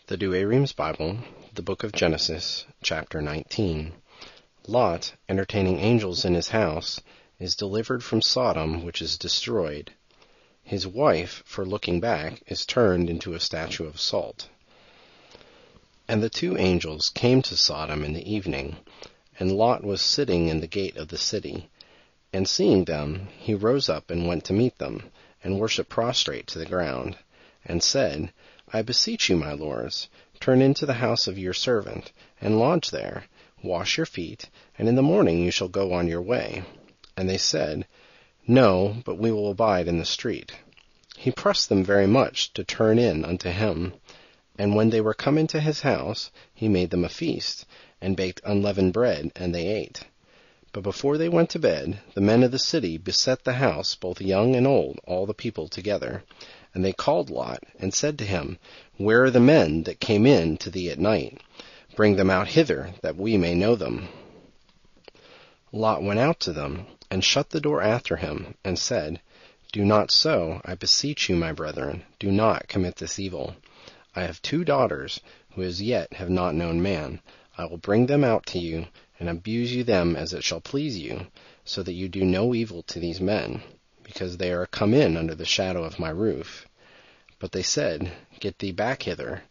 The Douay-Rheims Bible, the book of Genesis, chapter 19. Lot, entertaining angels in his house, is delivered from Sodom, which is destroyed. His wife, for looking back, is turned into a statue of salt. And the two angels came to Sodom in the evening, and Lot was sitting in the gate of the city. And seeing them, he rose up and went to meet them, and worshipped prostrate to the ground, and said, I beseech you, my lords, turn into the house of your servant, and lodge there, wash your feet, and in the morning you shall go on your way. And they said, No, but we will abide in the street. He pressed them very much to turn in unto him. And when they were come into his house, he made them a feast, and baked unleavened bread, and they ate. But before they went to bed, the men of the city beset the house, both young and old, all the people together. And they called Lot, and said to him, Where are the men that came in to thee at night? Bring them out hither, that we may know them. Lot went out to them, and shut the door after him, and said, Do not so, I beseech you, my brethren, do not commit this evil. I have 2 daughters, who as yet have not known man. I will bring them out to you, and abuse you them as it shall please you, so that you do no evil to these men, because they are come in under the shadow of my roof. But they said, Get thee back hither.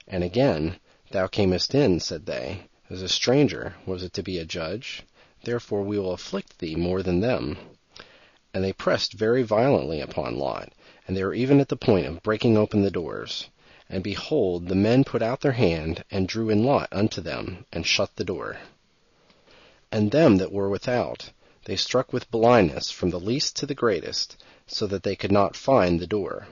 And again, Thou camest in, said they, as a stranger. Was it to be a judge? Therefore we will afflict thee more than them. And they pressed very violently upon Lot, and they were even at the point of breaking open the doors. And behold, the men put out their hand, and drew in Lot unto them, and shut the door. And them that were without, they struck with blindness from the least to the greatest, so that they could not find the door.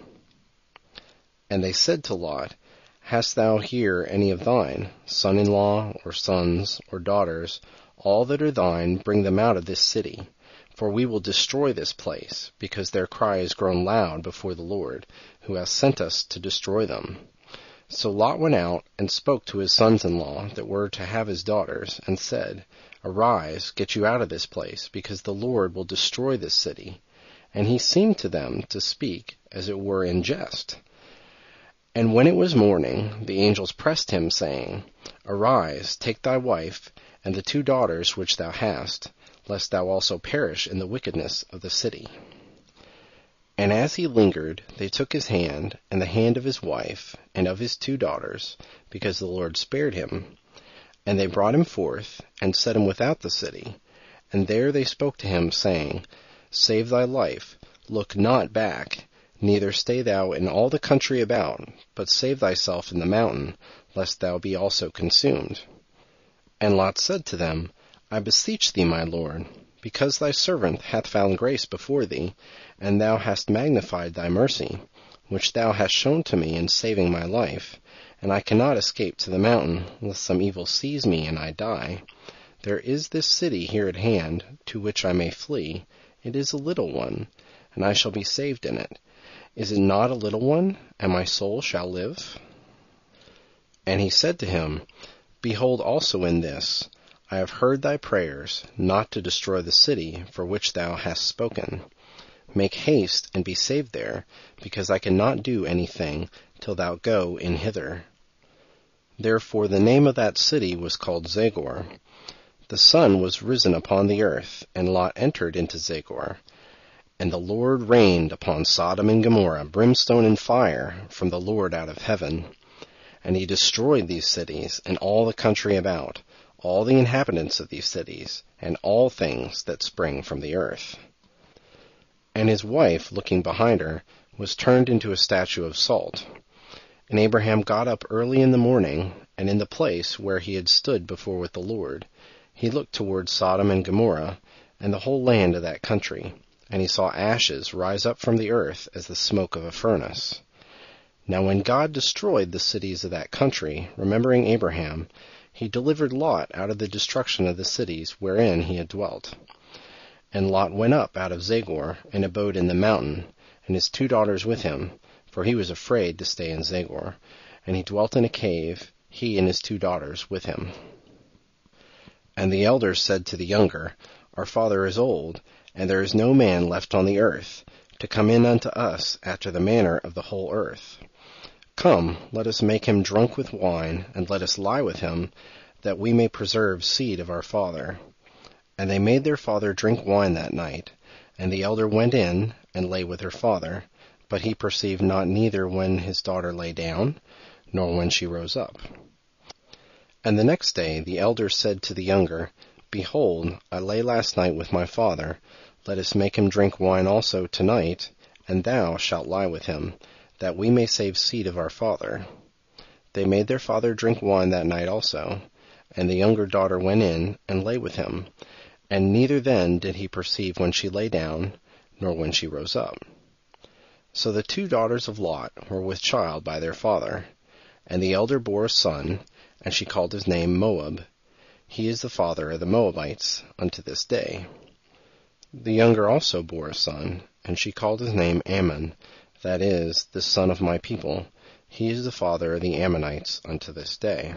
And they said to Lot, Hast thou here any of thine, son-in-law, or sons, or daughters, all that are thine, bring them out of this city? For we will destroy this place, because their cry is grown loud before the Lord, who hath sent us to destroy them. So Lot went out, and spoke to his sons-in-law that were to have his daughters, and said, Arise, get you out of this place, because the Lord will destroy this city. And he seemed to them to speak as it were in jest. And when it was morning, the angels pressed him, saying, Arise, take thy wife, and the 2 daughters which thou hast, lest thou also perish in the wickedness of the city. And as he lingered, they took his hand, and the hand of his wife, and of his 2 daughters, because the Lord spared him. And they brought him forth, and set him without the city. And there they spoke to him, saying, Save thy life, look not back, neither stay thou in all the country about, but save thyself in the mountain, lest thou be also consumed. And Lot said to them, I beseech thee, my lord, because thy servant hath found grace before thee, and thou hast magnified thy mercy, which thou hast shown to me in saving my life, and I cannot escape to the mountain, lest some evil seize me and I die. There is this city here at hand, to which I may flee. It is a little one, and I shall be saved in it. Is it not a little one, and my soul shall live? And he said to him, Behold also in this, I have heard thy prayers, not to destroy the city for which thou hast spoken. Make haste and be saved there, because I cannot do anything till thou go in hither. Therefore the name of that city was called Zagor. The sun was risen upon the earth, and Lot entered into Zagor. And the Lord rained upon Sodom and Gomorrah brimstone and fire from the Lord out of heaven. And he destroyed these cities and all the country about, all the inhabitants of these cities, and all things that spring from the earth. And his wife, looking behind her, was turned into a statue of salt. And Abraham got up early in the morning, and in the place where he had stood before with the Lord, he looked toward Sodom and Gomorrah, and the whole land of that country. And he saw ashes rise up from the earth as the smoke of a furnace. Now when God destroyed the cities of that country, remembering Abraham, he delivered Lot out of the destruction of the cities wherein he had dwelt. And Lot went up out of Zagor, and abode in the mountain, and his 2 daughters with him, for he was afraid to stay in Zagor. And he dwelt in a cave, he and his 2 daughters with him. And the elders said to the younger, Our father is old, and there is no man left on the earth, to come in unto us after the manner of the whole earth. Come, let us make him drunk with wine, and let us lie with him, that we may preserve seed of our father. And they made their father drink wine that night. And the elder went in, and lay with her father. But he perceived not neither when his daughter lay down, nor when she rose up. And the next day the elder said to the younger, Behold, I lay last night with my father. Let us make him drink wine also tonight, and thou shalt lie with him, that we may save seed of our father. They made their father drink wine that night also. And the younger daughter went in, and lay with him. And neither then did he perceive when she lay down, nor when she rose up. So the 2 daughters of Lot were with child by their father. And the elder bore a son, and she called his name Moab. He is the father of the Moabites unto this day. The younger also bore a son, and she called his name Ammon, that is, the son of my people. He is the father of the Ammonites unto this day.